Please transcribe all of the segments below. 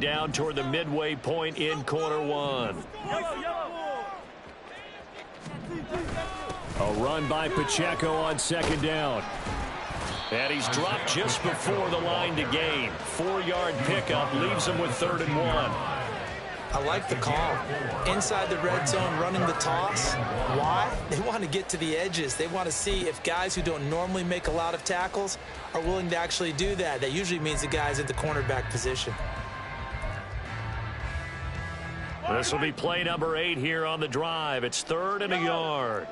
Down toward the midway point in quarter one. A run by Pacheco on second down. And he's dropped just before the line to gain. 4-yard pickup leaves him with 3rd and 1. I like the call. Inside the red zone, running the toss. Why? They want to get to the edges. They want to see if guys who don't normally make a lot of tackles are willing to actually do that. That usually means the guy's at the cornerback position. This will be play number 8 here on the drive. It's 3rd and a yard.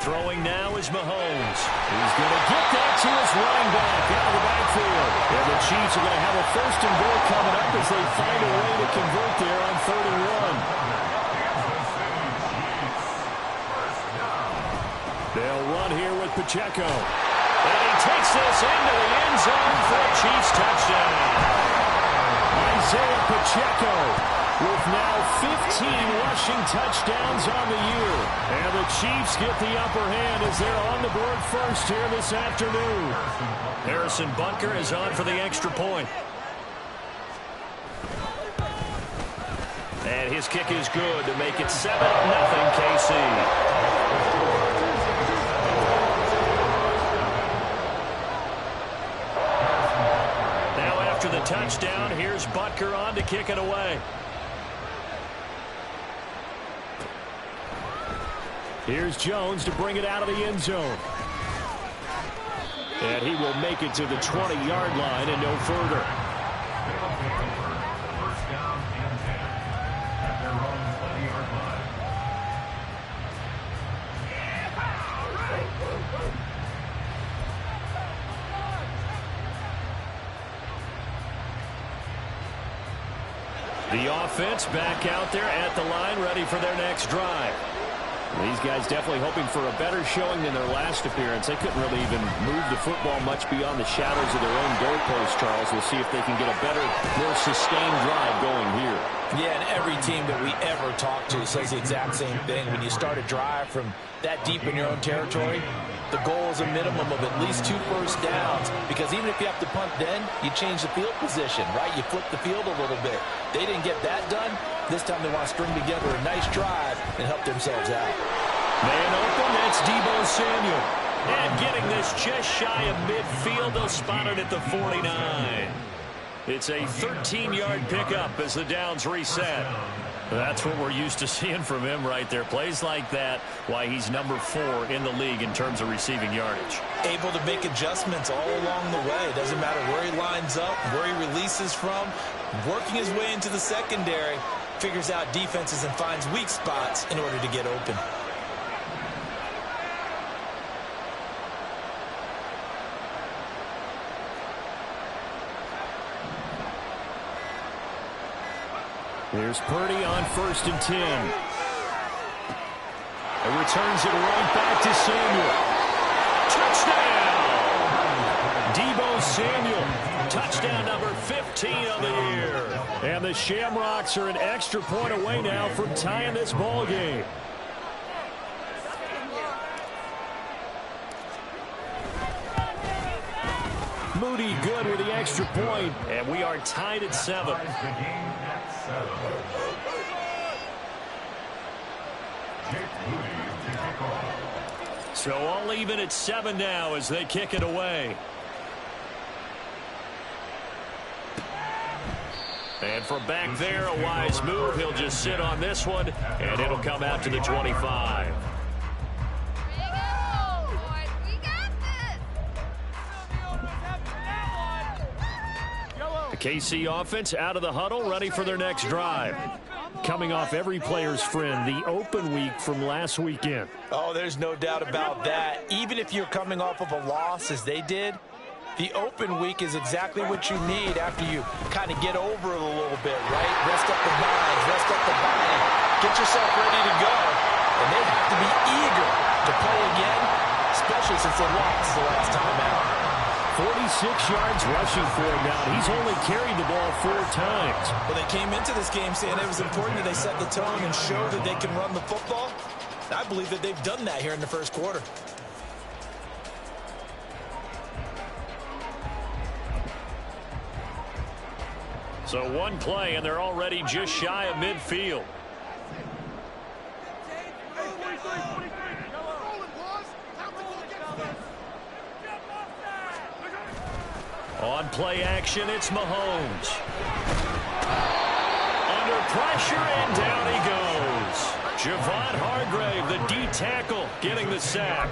Throwing now is Mahomes. He's going to get that to his running back out of the backfield. And the Chiefs are going to have a 1st and goal coming up as they find a way to convert there on 3rd and 1. They'll run here with Pacheco. And he takes this into the end zone for a Chiefs touchdown. Isaiah Pacheco with now 15 rushing touchdowns on the year. And the Chiefs get the upper hand as they're on the board first here this afternoon. Harrison Butker is on for the extra point. And his kick is good to make it 7-0 KC. Now after the touchdown, here's Butker on to kick it away. Here's Jones to bring it out of the end zone. And he will make it to the 20-yard line and no further. The offense back out there at the line, ready for their next drive. These guys definitely hoping for a better showing than their last appearance. They couldn't really even move the football much beyond the shadows of their own goalpost, Charles. We'll see if they can get a better, more sustained drive going here. Yeah, and every team that we ever talk to says the exact same thing. When you start a drive from that deep in your own territory, the goal is a minimum of at least 2 first downs, because even if you have to punt then, you change the field position, right? You flip the field a little bit. They didn't get that done. This time they want to string together a nice drive and help themselves out. Man open, that's Deebo Samuel. And getting this just shy of midfield, they'll spot it at the 49. It's a 13-yard pickup as the downs reset. That's what we're used to seeing from him right there. Plays like that, why he's number 4 in the league in terms of receiving yardage. Able to make adjustments all along the way. Doesn't matter where he lines up, where he releases from. Working his way into the secondary, figures out defenses and finds weak spots in order to get open. Here's Purdy on 1st and 10. And returns it right back to Samuel. Touchdown! Deebo Samuel. Touchdown number 15 of the year. And the Shamrocks are an extra point away now from tying this ball game. Moody good with the extra point, and we are tied at 7. So all even at 7 now as they kick it away. And from back there, a wise move. He'll just sit on this one, and it'll come out to the 25. The KC offense out of the huddle, ready for their next drive. Coming off every player's friend, the open week from last weekend. Oh, there's no doubt about that. Even if you're coming off of a loss, as they did, the open week is exactly what you need after you kind of get over it a little bit, right? Rest up the minds, rest up the body, get yourself ready to go. And they have to be eager to play again, especially since they lost the last time out. 46 yards rushing for him now. He's only carried the ball 4 times. Well, they came into this game saying it was important that they set the tone and show that they can run the football. I believe that they've done that here in the first quarter. So one play, and they're already just shy of midfield. On play action, it's Mahomes. Under pressure, and down he goes. Javon Hargrave, the D tackle, getting the sack.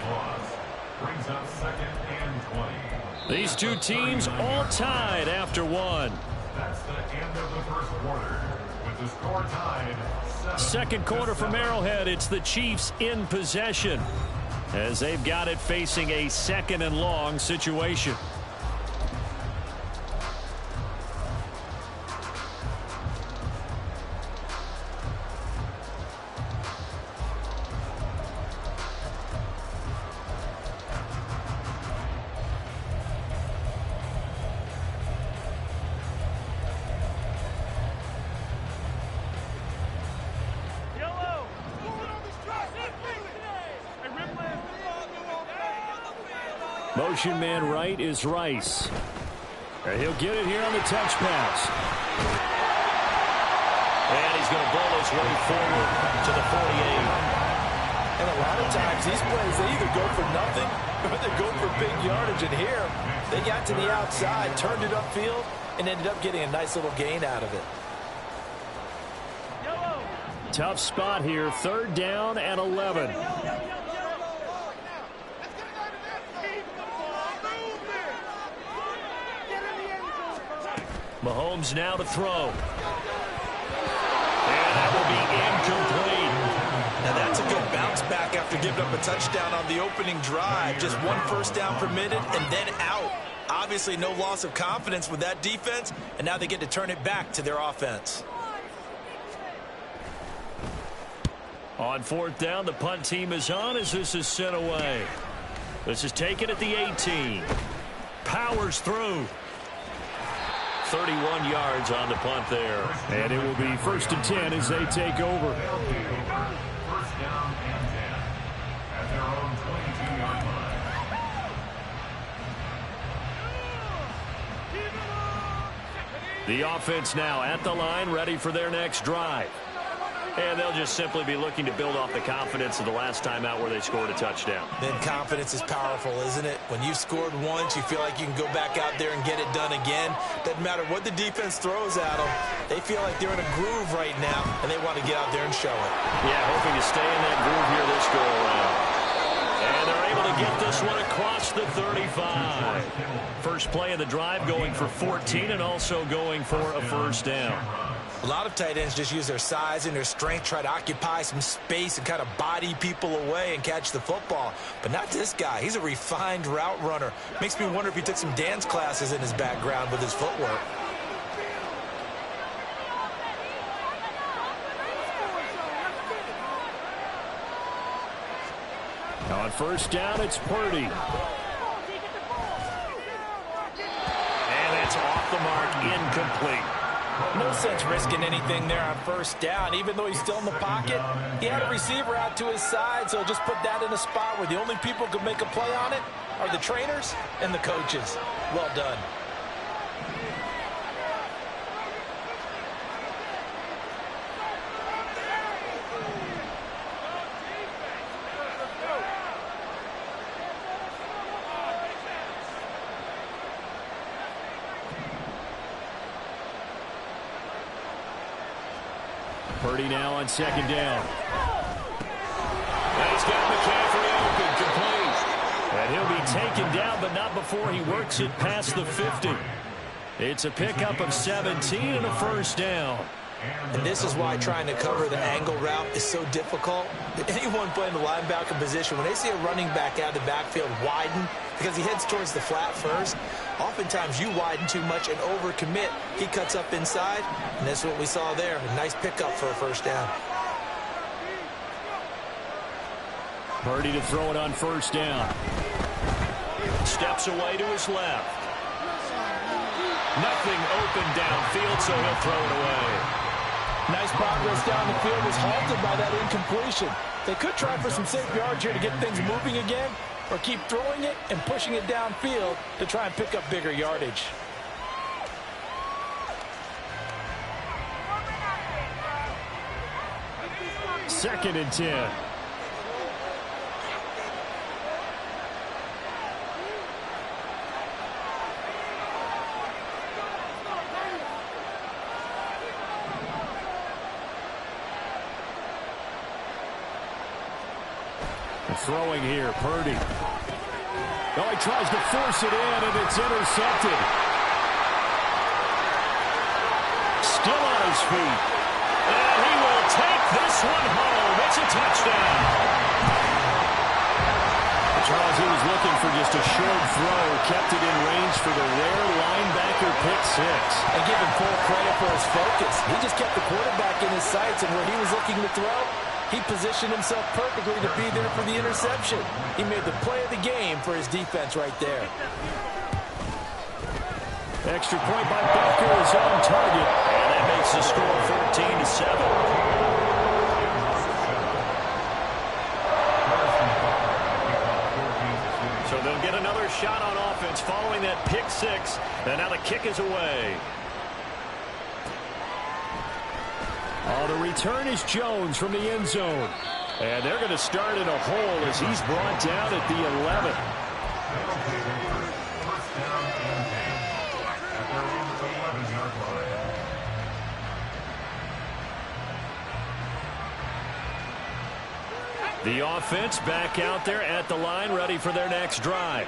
Brings up 2nd and 20. These two teams all tied after one. That's the end of the first quarter, with the score tied. Second quarter from Arrowhead, it's the Chiefs in possession, as they've got it facing a 2nd and long situation. Motion man right is Rice. And he'll get it here on the touch pass. And he's going to bowl his way forward to the 48. And a lot of times these plays, they either go for nothing or they go for big yardage. And here, they got to the outside, turned it upfield, and ended up getting a nice little gain out of it. Tough spot here, 3rd down and 11. Mahomes now to throw. And that will be incomplete. Now that's a good bounce back after giving up a touchdown on the opening drive. Just 1 first down permitted and then out. Obviously no loss of confidence with that defense, and now they get to turn it back to their offense. On 4th down, the punt team is on as this is sent away. This is taken at the 18. Powers through. 31 yards on the punt there. And it will be 1st and 10 as they take over. First down and 10 at their own 22-yard line. The offense now at the line, ready for their next drive. And they'll just simply be looking to build off the confidence of the last time out where they scored a touchdown. Then confidence is powerful, isn't it? When you've scored once, you feel like you can go back out there and get it done again. Doesn't matter what the defense throws at them. They feel like they're in a groove right now, and they want to get out there and show it. Yeah, hoping to stay in that groove here this go-around. And they're able to get this one across the 35. First play of the drive going for 14 and also going for a 1st down. A lot of tight ends just use their size and their strength, try to occupy some space and kind of body people away and catch the football. But not this guy. He's a refined route runner. Makes me wonder if he took some dance classes in his background with his footwork. On 1st down, it's Purdy. And that's off the mark, incomplete. No sense risking anything there on 1st down. Even though he's still in the pocket, he had a receiver out to his side, so just put that in a spot where the only people who could make a play on it are the trainers and the coaches. Well done. Purdy now on 2nd down. And he's got McCaffrey open, complete. And he'll be taken down, but not before he works it past the 50. It's a pickup of 17 and a 1st down. And this is why trying to cover the angle route is so difficult. Anyone playing the linebacker position, when they see a running back out of the backfield widen, because he heads towards the flat first, oftentimes you widen too much and overcommit. He cuts up inside, and that's what we saw there. A nice pickup for a 1st down. Purdy to throw it on 1st down. steps away to his left. Nothing open downfield, so he'll throw it away. Nice progress down the field was halted by that incompletion. They could try for some safe yards here to get things moving again, or keep throwing it and pushing it downfield to try and pick up bigger yardage. Second and 10. Throwing here, Purdy. Oh, he tries to force it in, and it's intercepted. Still on his feet. And he will take this one home. It's a touchdown. Charles, he was looking for just a short throw, kept it in range for the rare linebacker pick six. And give him full credit for his focus. He just kept the quarterback in his sights, and where he was looking to throw, he positioned himself perfectly to be there for the interception. He made the play of the game for his defense right there. Extra point by Becker is on target, and that makes the score 14-7. So they'll get another shot on offense following that pick six, and now the kick is away. Oh, the return is Jones from the end zone. And they're going to start in a hole as he's brought down at the 11. The offense back out there at the line, ready for their next drive.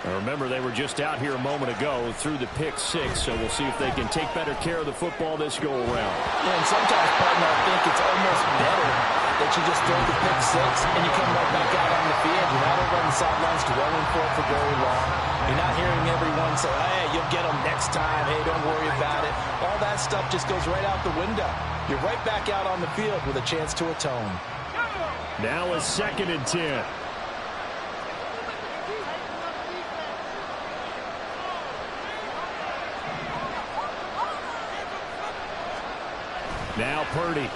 And remember, they were just out here a moment ago through the pick six, so we'll see if they can take better care of the football this go-around. Yeah, and sometimes, partner, I think it's almost better that you just throw the pick six and you come right back out on the field. You're not over on the sidelines dwelling for it for very long. You're not hearing everyone say, hey, you'll get them next time. Hey, don't worry about it. All that stuff just goes right out the window. You're right back out on the field with a chance to atone. Now a second and 10. Now Purdy.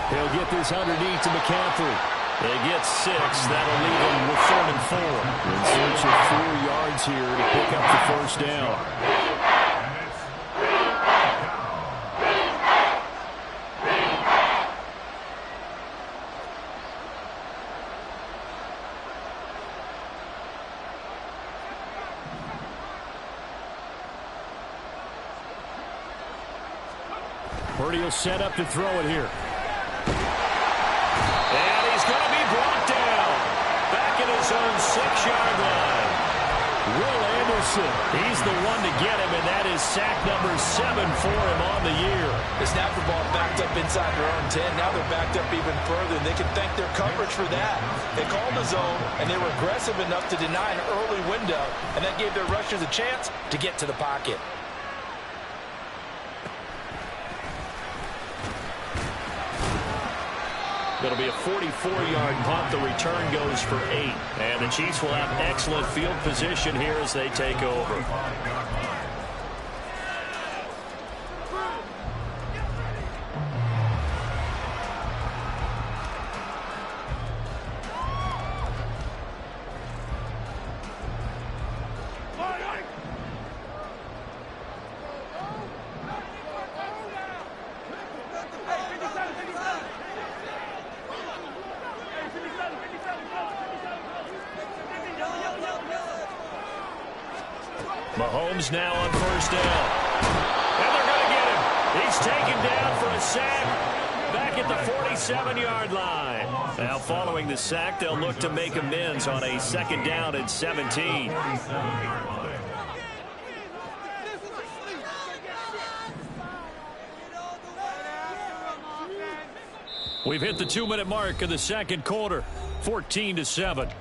He'll get this underneath to McCaffrey. They get 6. That'll leave him with 3rd and 4. In search of 4 yards here to pick up the first down. Purdy will set up to throw it here. And he's going to be brought down. Back at his own 6-yard line. Will Anderson, he's the one to get him, and that is sack number 7 for him on the year. They snapped the ball backed up inside their own 10. Now they're backed up even further, and they can thank their coverage for that. They called the zone, and they were aggressive enough to deny an early window, and that gave their rushers a chance to get to the pocket. It'll be a 44-yard punt. The return goes for 8. And the Chiefs will have excellent field position here as they take over. Mahomes now on first down. And they're going to get him. He's taken down for a sack back at the 47-yard line. Now following the sack, they'll look to make amends on a 2nd down and 17. We've hit the 2-minute mark of the second quarter, 14-7.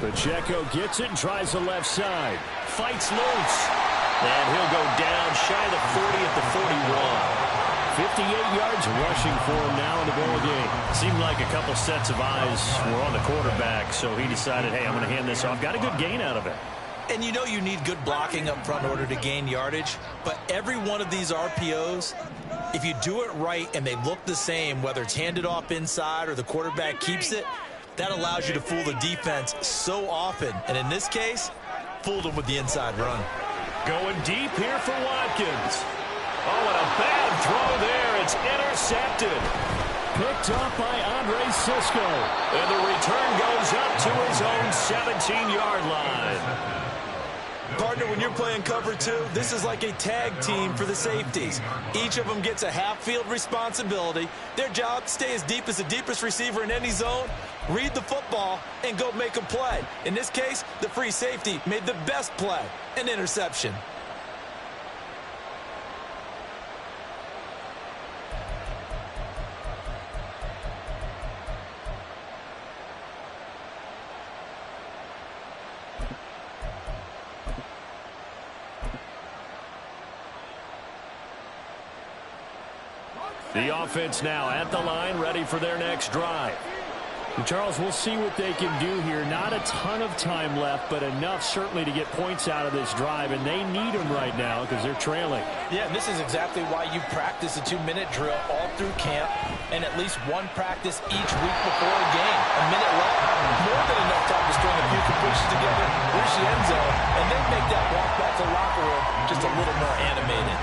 Pacheco gets it and tries the left side. Fights loose. And he'll go down shy of the 40 at the 41. 58 yards rushing for him now in the ball game. Seemed like a couple sets of eyes were on the quarterback, so he decided, hey, I'm going to hand this off. Got a good gain out of it. And you know you need good blocking up front in order to gain yardage, but every one of these RPOs, if you do it right and they look the same, whether it's handed off inside or the quarterback keeps it, that allows you to fool the defense so often. And in this case, fooled them with the inside run. Going deep here for Watkins. Oh, and a bad throw there. It's intercepted. Picked up by Andre Sisco. And the return goes up to his own 17-yard line. Partner, when you're playing cover two, this is like a tag team for the safeties. Each of them gets a half-field responsibility. Their job, stay as deep as the deepest receiver in any zone, read the football, and go make a play. In this case, the free safety made the best play, an interception. The offense now at the line, ready for their next drive. And Charles, we'll see what they can do here. Not a ton of time left, but enough certainly to get points out of this drive, and they need them right now because they're trailing. Yeah, and this is exactly why you practice a 2-minute drill all through camp and at least one practice each week before a game. A minute left, more than enough time to string a few completions together, reach the end zone, and then make that walk back to the locker room just a little more animated.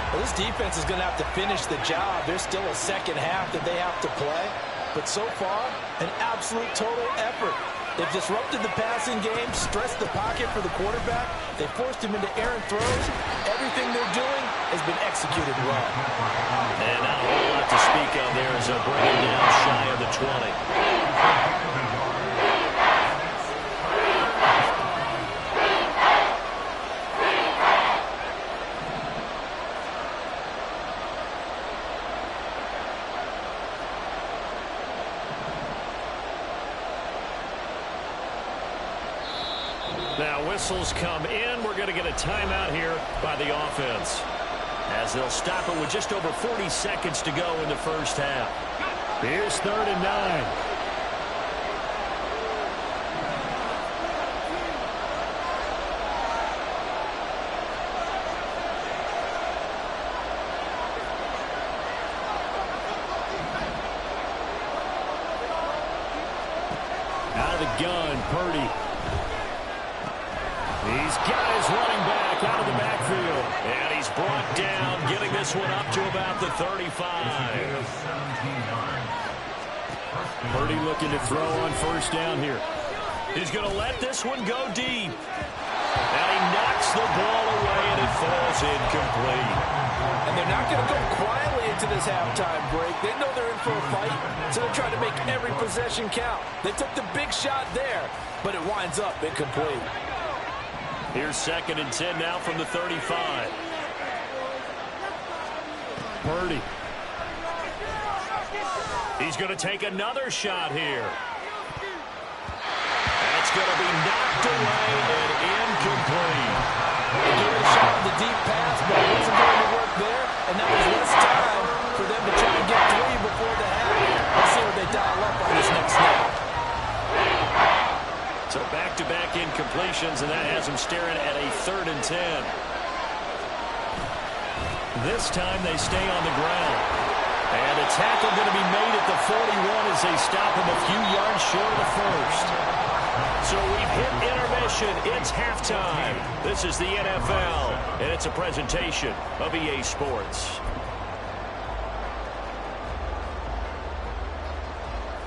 Well, this defense is going to have to finish the job. There's still a second half that they have to play. But so far, an absolute total effort. They've disrupted the passing game, stressed the pocket for the quarterback. They forced him into errant throws. Everything they're doing has been executed well. And not a whole lot to speak of there as they'll bring him down shy of the 20. Now whistles come in. We're going to get a timeout here by the offense, as they'll stop it with just over 40 seconds to go in the first half. Here's 3rd and 9. Out of the gun, Purdy. He's got his running back out of the backfield. And he's brought down, getting this one up to about the 35. Purdy looking to throw on first down here. He's going to let this one go deep. And he knocks the ball away, and it falls incomplete. And they're not going to go quietly into this halftime break. They know they're in for a fight, so they're trying to make every possession count. They took the big shot there, but it winds up incomplete. Here's 2nd and 10 now from the 35. Purdy. He's going to take another shot here. That's going to be knocked away and incomplete. They gave it a shot with the deep pass, but it wasn't going to work there, and now there's less time for them to try and get 3 before the half. Let's see what they dial up on this next snap. So back-to-back incompletions, and that has him staring at a 3rd and 10. This time they stay on the ground. And a tackle going to be made at the 41 as they stop him a few yards short of the first. So we've hit intermission. It's halftime. This is the NFL, and it's a presentation of EA Sports.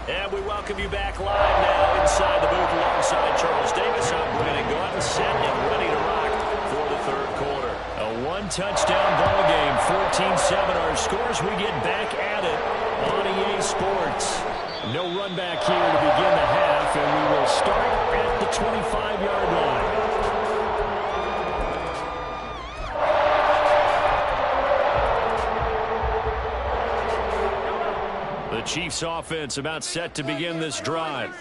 And we welcome you back live now inside the booth alongside Charles Davis. I'm Brandon Gordon, set and ready to rock for the 3rd quarter. A 1-touchdown ball game, 14-7 our scores. We get back at it on EA Sports. No run back here to begin the half, and we will start at the 25-yard line. The Chiefs offense about set to begin this drive.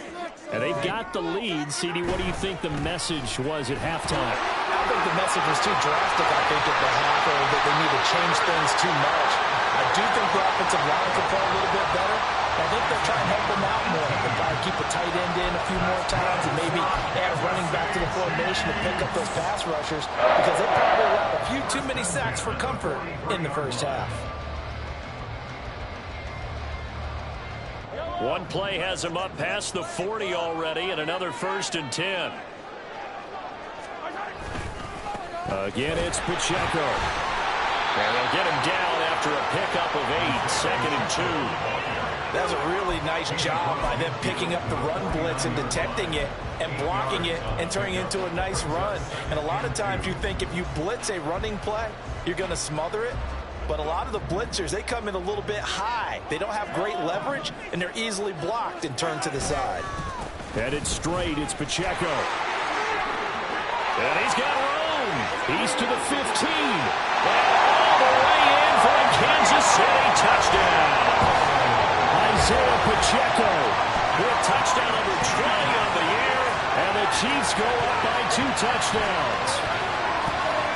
And they've got the lead. CD, what do you think the message was at halftime? I don't think the message was too drastic, I think, at the half, or that they need to change things too much. I do think the offensive line could play a little bit better. I think they'll try and help them out more. They'll try to keep a tight end in a few more times and maybe add a running back to the formation to pick up those pass rushers because they probably allowed a few too many sacks for comfort in the first half. One play has him up past the 40 already, and another 1st and 10. Again, it's Pacheco. And they'll get him down after a pickup of 8, 2nd and 2. That was a really nice job by them picking up the run blitz and detecting it and blocking it and turning it into a nice run. And a lot of times you think if you blitz a running play, you're going to smother it. But a lot of the blitzers, they come in a little bit high. They don't have great leverage, and they're easily blocked and turned to the side. Headed straight, it's Pacheco. And he's got room. He's to the 15. And all the way in for a Kansas City touchdown. Isaiah Pacheco with touchdown number 20 on the year. And the Chiefs go up by 2 touchdowns.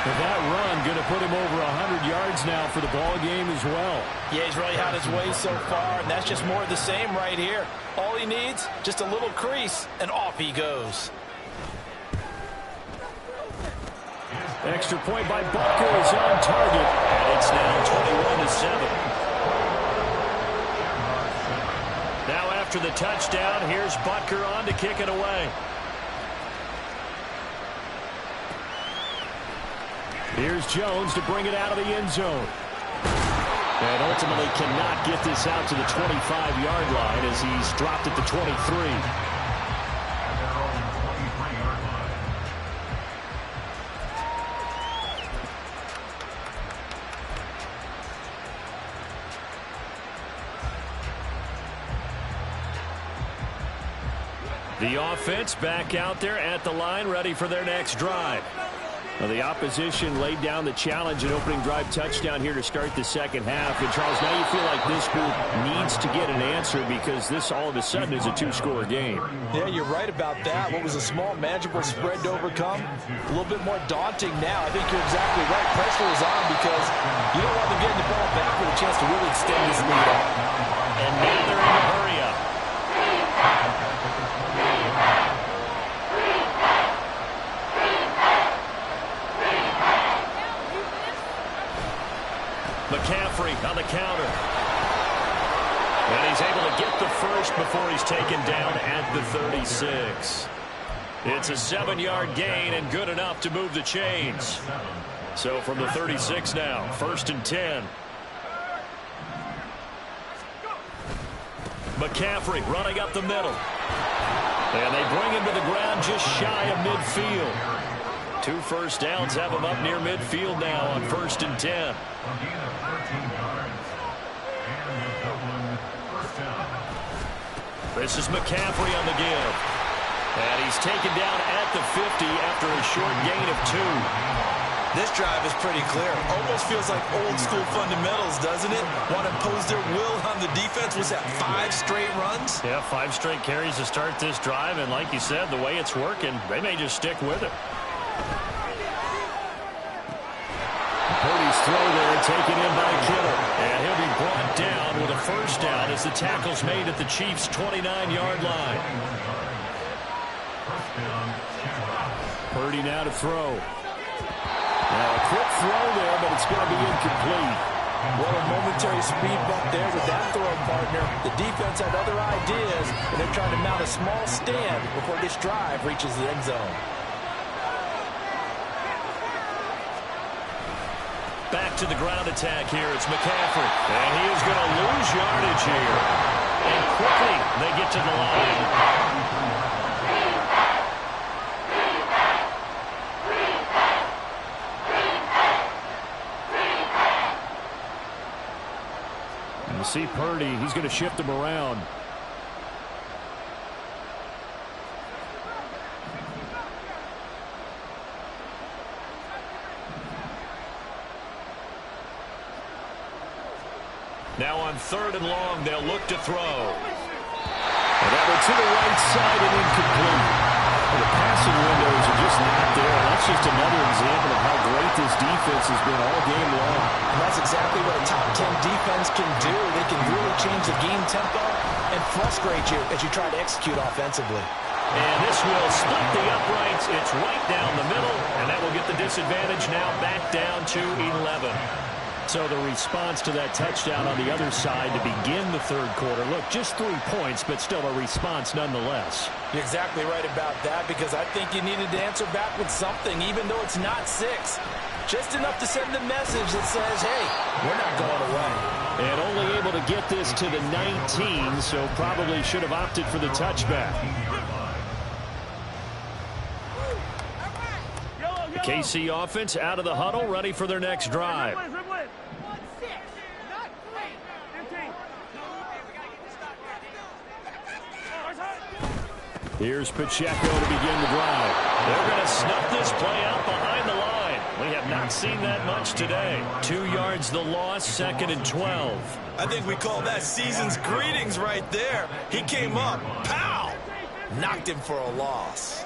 But that run going to put him over 100 yards now for the ball game as well. Yeah, he's really had his way so far, and that's just more of the same right here. All he needs, just a little crease, and off he goes. Extra point by Butker is on target, and it's now 21-7. Now after the touchdown, here's Butker on to kick it away. Here's Jones to bring it out of the end zone. And ultimately cannot get this out to the 25-yard line as he's dropped at the 23. The offense back out there at the line, ready for their next drive. Well, the opposition laid down the challenge and opening drive touchdown here to start the second half. And, Charles, now you feel like this group needs to get an answer because this all of a sudden is a 2-score game. Yeah, you're right about that. What was a small, manageable spread to overcome, a little bit more daunting now. I think you're exactly right. Pressure is on because you don't want them getting the ball back with a chance to really extend this lead out. And now they're in a hurry-up. McCaffrey on the counter. And he's able to get the first before he's taken down at the 36. It's a 7-yard gain and good enough to move the chains. So from the 36 now, 1st and 10. McCaffrey running up the middle. And they bring him to the ground just shy of midfield. 2 first downs have him up near midfield now on 1st and 10. This is McCaffrey on the give. And he's taken down at the 50 after a short gain of 2. This drive is pretty clear. Almost feels like old school fundamentals, doesn't it? Want to impose their will on the defense. Was that 5 straight runs? Yeah, 5 straight carries to start this drive. And like you said, the way it's working, they may just stick with it. Purdy's throw there taken in by Kittle. And he'll be brought down with a first down as the tackle's made at the Chiefs' 29-yard line. Purdy now to throw. Now a quick throw there, but it's going to be incomplete. What a momentary speed bump there with that throw partner. The defense had other ideas, and they're trying to mount a small stand before this drive reaches the end zone. Back to the ground attack here. It's McCaffrey. And he is going to lose yardage here. And quickly they get to the line. And you see Purdy, he's going to shift him around. Now on 3rd and long, they'll look to throw. And that one to the right side and incomplete. Well, the passing windows are just not there. That's just another example of how great this defense has been all game long. And that's exactly what a top 10 defense can do. They can really change the game tempo and frustrate you as you try to execute offensively. And this will split the uprights. It's right down the middle, and that will get the disadvantage now back down to 11. So the response to that touchdown on the other side to begin the third quarter. Look, just 3 points, but still a response nonetheless. You're exactly right about that, because I think you needed to answer back with something, even though it's not 6. Just enough to send a message that says, hey, we're not going away. And only able to get this to the 19, so probably should have opted for the touchback. The KC offense out of the huddle, ready for their next drive. Here's Pacheco to begin the drive. They're going to snuff this play out behind the line. We have not seen that much today. 2 yards the loss, 2nd and 12. I think we call that season's greetings right there. He came up, pow! Knocked him for a loss.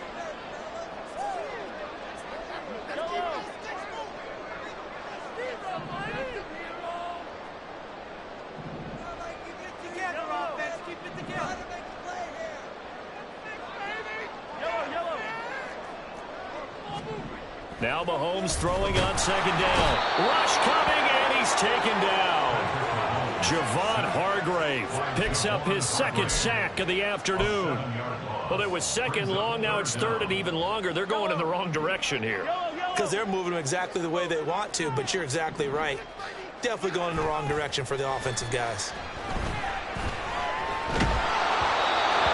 Now Mahomes throwing on 2nd down. Rush coming, and he's taken down. Javon Hargrave picks up his 2nd sack of the afternoon. Well, it was 2nd long, now it's 3rd and even longer. They're going in the wrong direction here. Because they're moving them exactly the way they want to, but you're exactly right. Definitely going in the wrong direction for the offensive guys.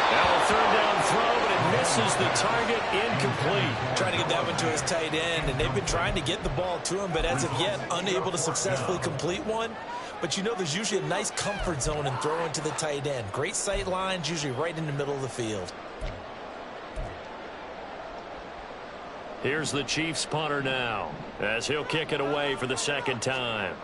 Now a 3rd down throw, but it misses the target, incomplete. Trying to get that one to his tight end, and they've been trying to get the ball to him, but as of yet, unable to successfully complete one. But you know there's usually a nice comfort zone in throwing to the tight end. Great sight lines, usually right in the middle of the field. Here's the Chiefs punter now, as he'll kick it away for the 2nd time.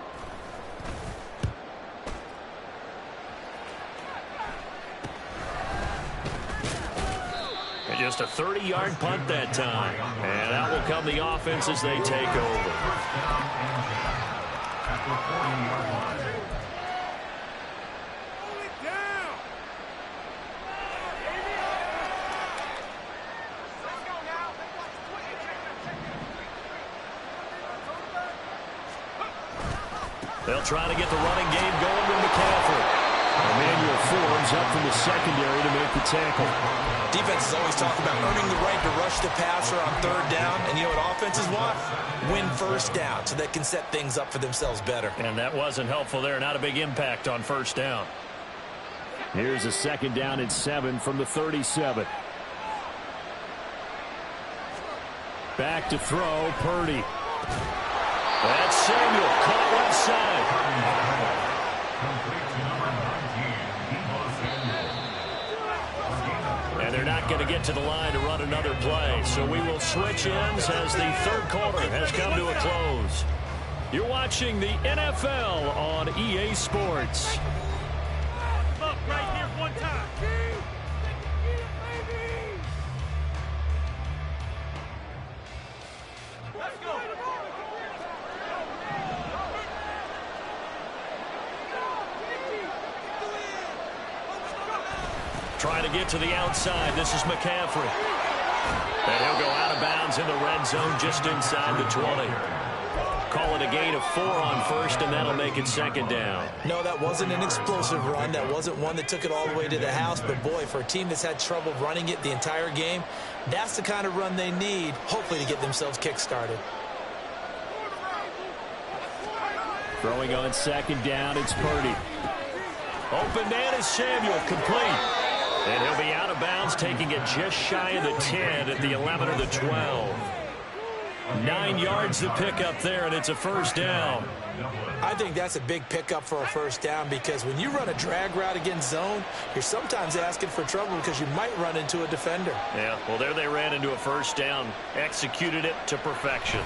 And just a 30-yard punt that time. And out will come the offense as they take over. They'll try to get the running game going with McCaffrey. Emmanuel Forbes up from the secondary to make the tackle. Defenses always talk about earning the right to rush the passer on 3rd down. And you know what offenses want? Win 1st down so they can set things up for themselves better. And that wasn't helpful there. Not a big impact on 1st down. Here's a 2nd down and 7 from the 37. Back to throw, Purdy. That's Samuel, caught left side. And they're not going to get to the line to run another play. So we will switch ends as the 3rd quarter has come to a close. You're watching the NFL on EA Sports. Up right here one time. Let's go. Trying to get to the outside. This is McCaffrey. And he'll go out of bounds in the red zone just inside the 20. Call it a gain of 4 on 1st, and that'll make it 2nd down. No, that wasn't an explosive run. That wasn't one that took it all the way to the house. But, boy, for a team that's had trouble running it the entire game, that's the kind of run they need, hopefully, to get themselves kick-started. Throwing on 2nd down, it's Purdy. Open man is Samuel, complete. And he'll be out of bounds, taking it just shy of the 10 at the 11 or the 12. 9 yards to pick up there, and it's a 1st down. I think that's a big pickup for a 1st down, because when you run a drag route against zone, you're sometimes asking for trouble because you might run into a defender. Yeah, well, there they ran into a 1st down, executed it to perfection.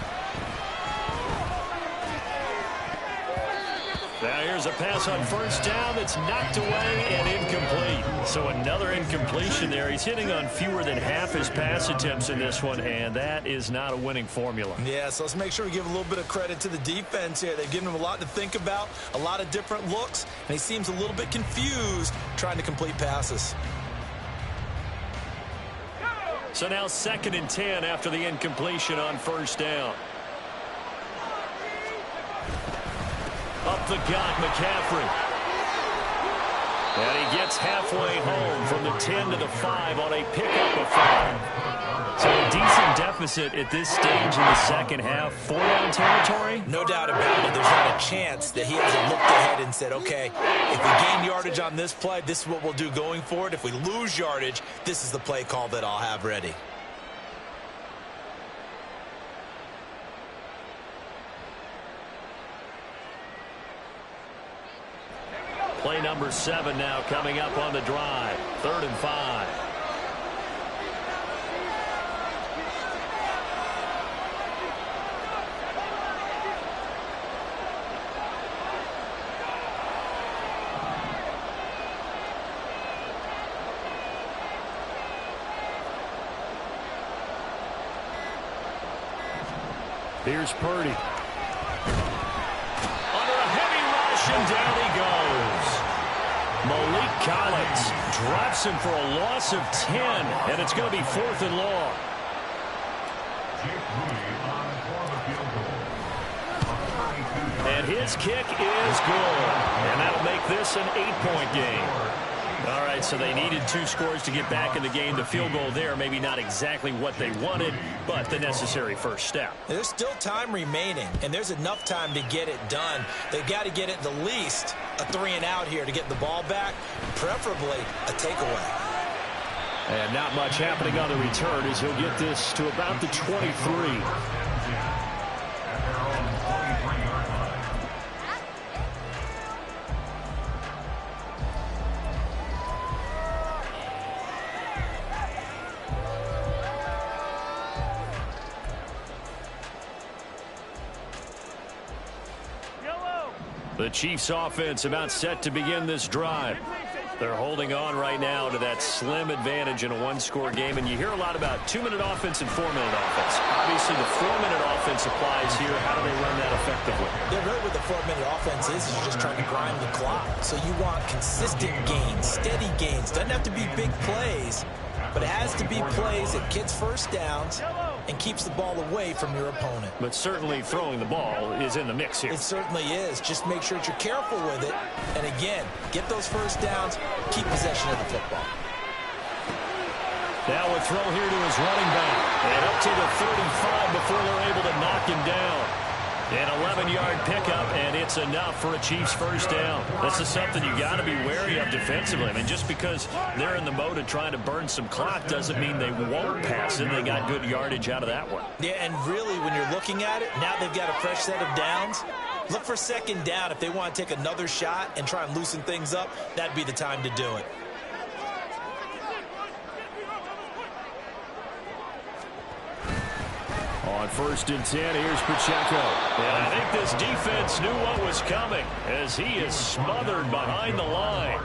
Now here's a pass on first down that's knocked away and incomplete. So another incompletion there. He's hitting on fewer than half his pass attempts in this one, and that is not a winning formula. Yeah, so let's make sure we give a little bit of credit to the defense here. They've given him a lot to think about, a lot of different looks, and he seems a little bit confused trying to complete passes. So now 2nd and 10 after the incompletion on first down. Up the gut, McCaffrey. And he gets halfway home from the 10 to the 5 on a pickup of 5. So a decent deficit at this stage in the second half. 4-down territory? No doubt about it. There's not a chance that he hasn't looked ahead and said, okay, if we gain yardage on this play, this is what we'll do going forward. If we lose yardage, this is the play call that I'll have ready. Play number 7 now coming up on the drive. 3rd and 5. Here's Purdy. Under a heavy rush, and down he goes. Malik Collins drops him for a loss of 10, and it's going to be 4th and long. And his kick is good, and that'll make this an 8-point game. All right, so they needed 2 scores to get back in the game. The field goal there, maybe not exactly what they wanted, but the necessary first step. There's still time remaining, and there's enough time to get it done. They've got to get at the least a 3-and-out here to get the ball back, preferably a takeaway. And not much happening on the return as he'll get this to about the 23. The Chiefs offense about set to begin this drive. They're holding on right now to that slim advantage in a 1-score game, and you hear a lot about 2-minute offense and 4-minute offense. Obviously, the 4-minute offense applies here. How do they run that effectively? Yeah, really what the 4-minute offense is you're just trying to grind the clock. So you want consistent gains, steady gains. Doesn't have to be big plays, but it has to be plays that gets first downs and keeps the ball away from your opponent. But certainly throwing the ball is in the mix here. It certainly is. Just make sure that you're careful with it. And again, get those first downs, keep possession of the football. Now a throw here to his running back. And up to the 35 before they're able to knock him down. An 11-yard pickup, and it's enough for a Chiefs first down. This is something you got to be wary of defensively. I mean, just because they're in the mode of trying to burn some clock doesn't mean they won't pass it. They got good yardage out of that one. Yeah, and really, when you're looking at it, now they've got a fresh set of downs. Look for 2nd down. If they want to take another shot and try and loosen things up, that'd be the time to do it. On 1st and 10, here's Pacheco. And I think this defense knew what was coming as he is smothered behind the line.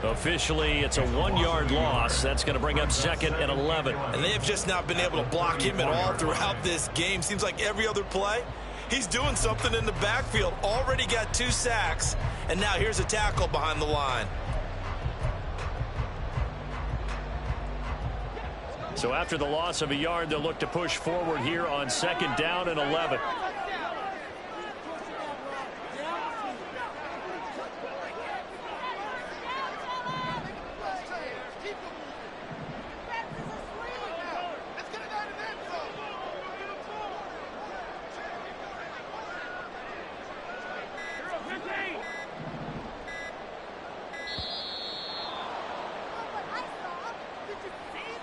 Officially, it's a 1-yard loss. That's going to bring up 2nd and 11. And they have just not been able to block him at all throughout this game. Seems like every other play, he's doing something in the backfield. Already got 2 sacks, and now here's a tackle behind the line. So after the loss of a yard, they'll look to push forward here on 2nd down and 11.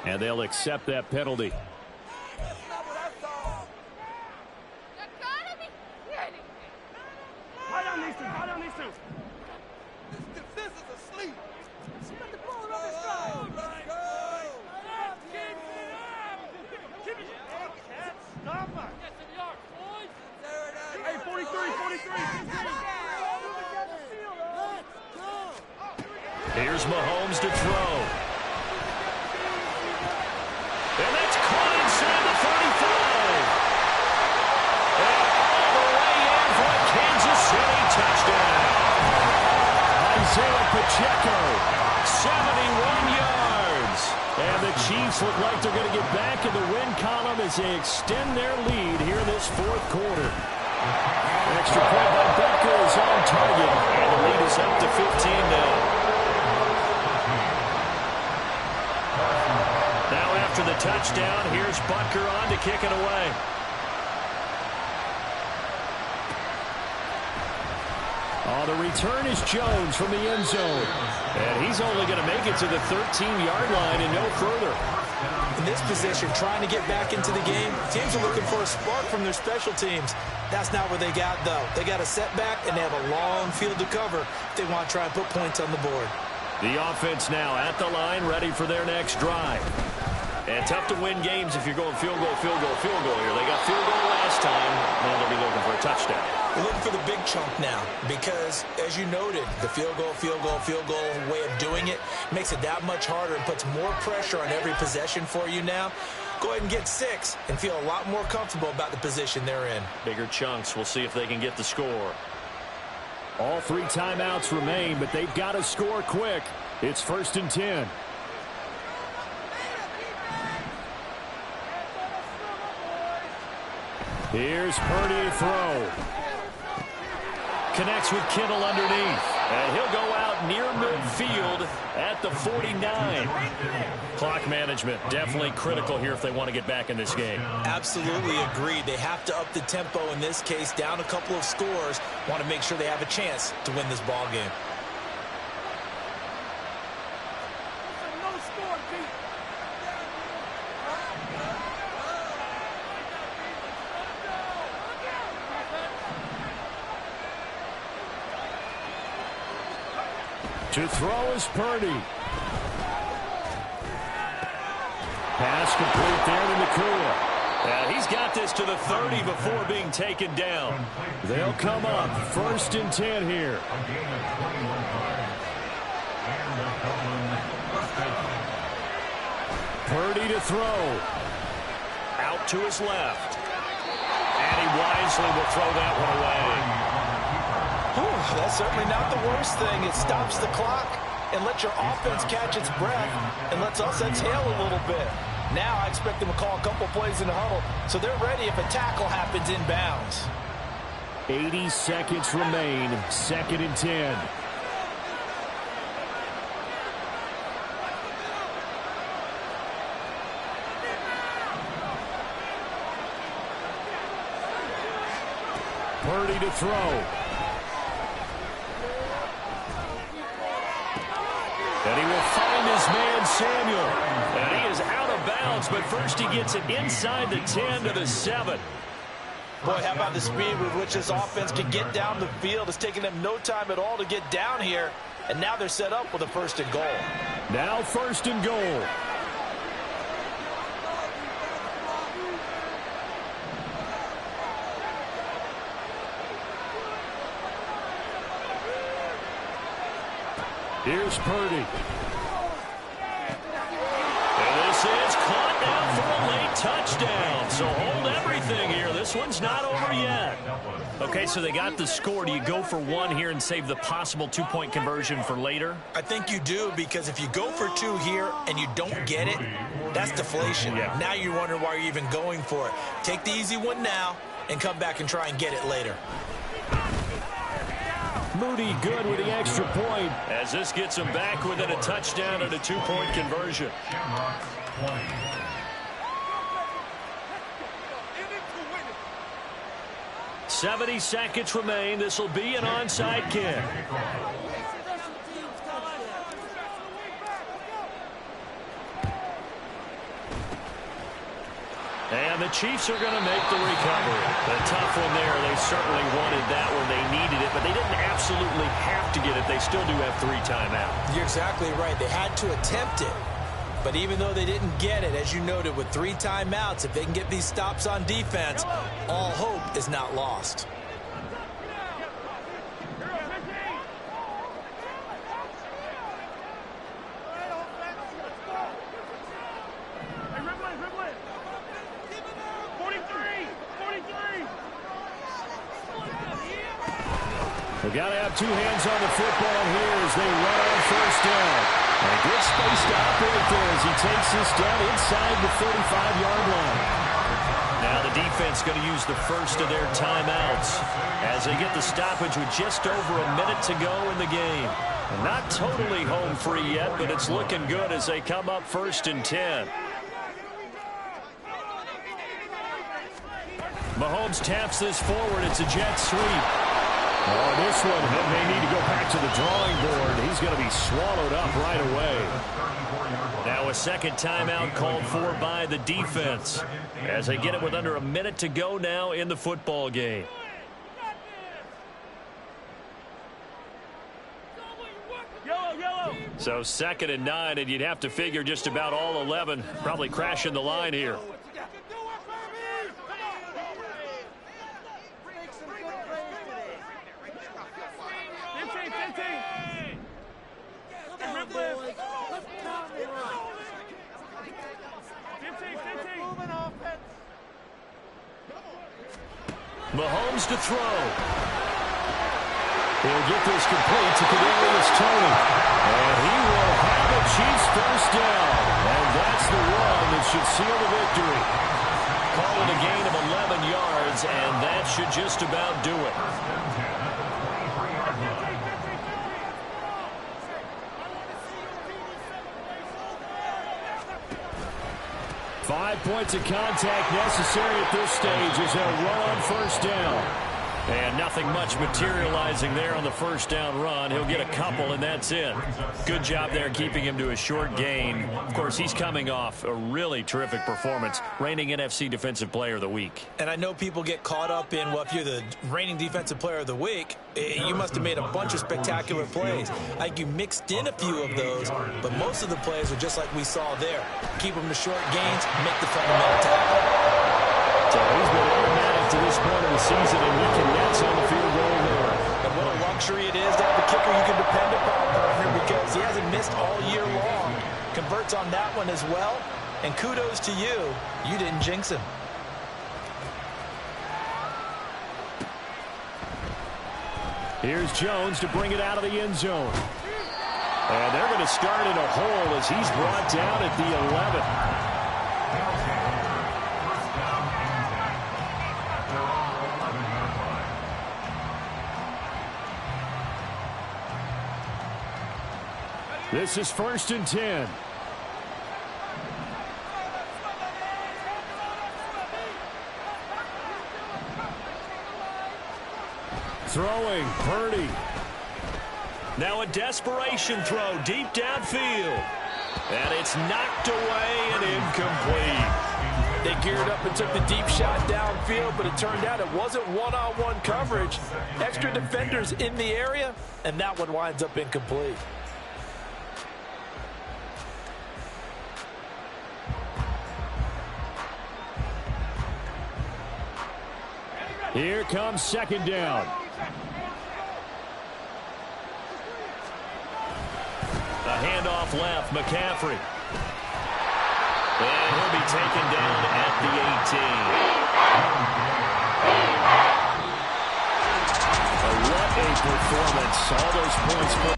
And they'll accept that penalty. Here's Mahomes to throw. And that's caught inside the 35. And all the way in for a Kansas City touchdown. Isaiah Pacheco, 71 yards. And the Chiefs look like they're going to get back in the win column as they extend their lead here in this fourth quarter. Extra point by Butker is on target. And the lead is up to 15 now. Now after the touchdown, here's Butker on to kick it away. Oh, the return is Jones from the end zone. And he's only going to make it to the 13-yard line and no further. In this position, trying to get back into the game, teams are looking for a spark from their special teams. That's not what they got, though. They got a setback, and they have a long field to cover if they want to try and put points on the board. The offense now at the line, ready for their next drive. And tough to win games if you're going field goal, field goal, field goal here. They got field goal last time. Now they'll be looking for a touchdown. We're looking for the big chunk now because, as you noted, the field goal way of doing it makes it that much harder and puts more pressure on every possession for you now. Go ahead and get 6 and feel a lot more comfortable about the position they're in. Bigger chunks. We'll see if they can get the score. All 3 timeouts remain, but they've got to score quick. It's 1st and 10. Here's Purdy to throw. Connects with Kittle underneath. And he'll go out near midfield at the 49. Clock management definitely critical here if they want to get back in this game. Absolutely agreed. They have to up the tempo in this case, down a couple of scores. Want to make sure they have a chance to win this ball game. To throw is Purdy. Pass complete there to Nakua. He's got this to the 30 before being taken down. They'll come up 1st and 10 here. Purdy to throw. Out to his left. And he wisely will throw that one away. That's certainly not the worst thing. It stops the clock and lets your offense catch its breath and lets us exhale a little bit. Now I expect them to call a couple plays in the huddle so they're ready if a tackle happens inbounds. 80 seconds remain. 2nd and 10. Purdy to throw. And he will find his man, Samuel. And he is out of bounds, but first he gets it inside the 10 to the 7. Boy, how about the speed with which this offense can get down the field? It's taking them no time at all to get down here. And now they're set up with a 1st and goal. Now 1st and goal. Here's Purdy. And this is caught down for a late touchdown. So hold everything here. This one's not over yet. Okay, so they got the score. Do you go for 1 here and save the possible 2-point conversion for later? I think you do, because if you go for 2 here and you don't get it, that's deflation. Yeah. Now you wonder why you're even going for it. Take the easy one now and come back and try and get it later. Moody good with the extra point as this gets him back within a touchdown and a 2-point conversion. 70 seconds remain. This will be an onside kick. And the Chiefs are going to make the recovery. A tough one there. They certainly wanted that one. They needed it, but they didn't absolutely have to get it. They still do have 3 timeouts. You're exactly right. They had to attempt it. But even though they didn't get it, as you noted, with 3 timeouts, if they can get these stops on defense, all hope is not lost. got to have two hands on the football here as they run on first down. And a good space to operate there as he takes this down inside the 35-yard line. Now the defense going to use the first of their timeouts as they get the stoppage with just over a minute to go in the game. And not totally home free yet, but it's looking good as they come up 1st and 10. Mahomes taps this forward. It's a jet sweep. Oh, this one may need to go back to the drawing board. He's going to be swallowed up right away. Now a second timeout called for by the defense as they get it with under a minute to go now in the football game. So 2nd and 9, and you'd have to figure just about all 11 probably crashing the line here. Mahomes to throw. He'll get this complete to Kadarius Toney. And he will have a Chiefs first down. And that's the run that should seal the victory. Call it a gain of 11 yards, and that should just about do it. Five points of contact necessary at this stage as they'll run on first down. And nothing much materializing there on the first down run. He'll get a couple, and that's it. Good job there keeping him to a short gain. Of course, he's coming off a really terrific performance, reigning NFC Defensive Player of the Week. And I know people get caught up in, well, if you're the reigning Defensive Player of the Week, you must have made a bunch of spectacular plays. I think you mixed in a few of those, but most of the plays are just like we saw there. Keep them to short gains, make the fundamental tackle. So he's been automatic to this point of the season, and he can nets on the field goal there. And what a luxury it is to have a kicker you can depend upon, partner, because he hasn't missed all year long. Converts on that one as well, and kudos to you. You didn't jinx him. Here's Jones to bring it out of the end zone. And they're going to start in a hole as he's brought down at the 11. This is 1st and 10. Throwing, Purdy. Now a desperation throw deep downfield. And it's knocked away and incomplete. They geared up and took the deep shot downfield, but it turned out it wasn't one-on-one coverage. Extra defenders in the area, and that one winds up incomplete. Here comes 2nd down. A handoff left, McCaffrey. And he'll be taken down at the 18. What a performance. All those points put